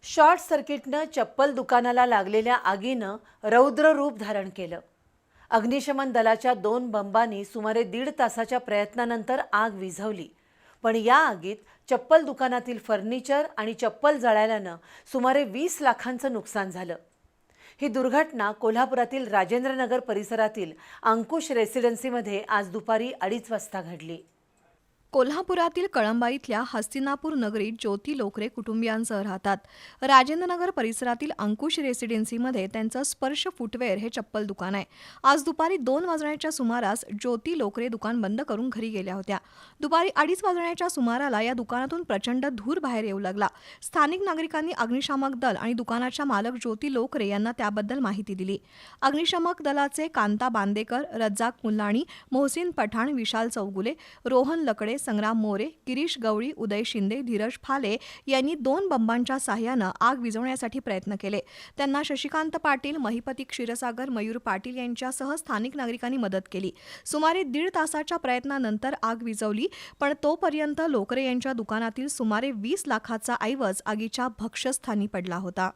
Short सर्किटनं चप्पल दुकानाला लागलेल्या आगीनं रौद्र रूप धारण केलं। अग्निशमन दलाच्या 2 बंबांनी सुमारे 1.5 तासाच्या प्रयत्नानंतर आग विझवली, पण या आगीत चप्पल दुकानातील फर्निचर आणि चप्पल जळाल्यानं सुमारे 20 लाखांचं नुकसान झालं। ही दुर्घटना कोल्हापुरातील राजेंद्रनगर परिसरातील अंकुश रेसिडेन्सीमध्ये आज दुपारी 2:30 वाजता घडली। कोल्हापुरातील कळंबा इथल्या हस्तिनापूर नगरीत ज्योती लोकरे कुटुंबियांसह राहतात। राजेंद्रनगर परिसरातील अंकुश रेसिडेन्सीमध्ये त्यांचं स्पर्श फुटवेअर हे चप्पल दुकान आहे। आज दुपारी 2 वाजण्याच्या सुमारास ज्योती लोकरे दुकान बंद करून घरी गेल्या होत्या। दुपारी 2:30 वाजण्याच्या सुमाराला या दुकानातून प्रचंड धूर बाहेर येऊ लागला। स्थानिक नागरिकांनी अग्निशामक दल आणि दुकानाच्या मालक ज्योती लोकरे यांना त्याबद्दल माहिती दिली। अग्निशामक दलाचे कांता बांदेकर, रज्जाक मुल्लाणी, मोहसिन पठाण, विशाल चौगुले, रोहन लकडे, संग्राम मोरे, गिरीश गवळी, उदय शिंदे, धीरज फाले यांनी 2 बंबांच्या साहाय्यानं आग विझवण्यासाठी प्रयत्न केले। त्यांना शशिकांत पाटील, महिपती क्षीरसागर, मयूर पाटील यांच्यासह स्थानिक नागरिकांनी मदत केली। सुमारे 1.5 तासाच्या प्रयत्नानंतर आग विझवली, पण तोपर्यंत लोकरे यांच्या दुकानातील सुमारे 20 लाखाचा ऐवज आगीच्या भक्ष्यस्थानी पडला होता।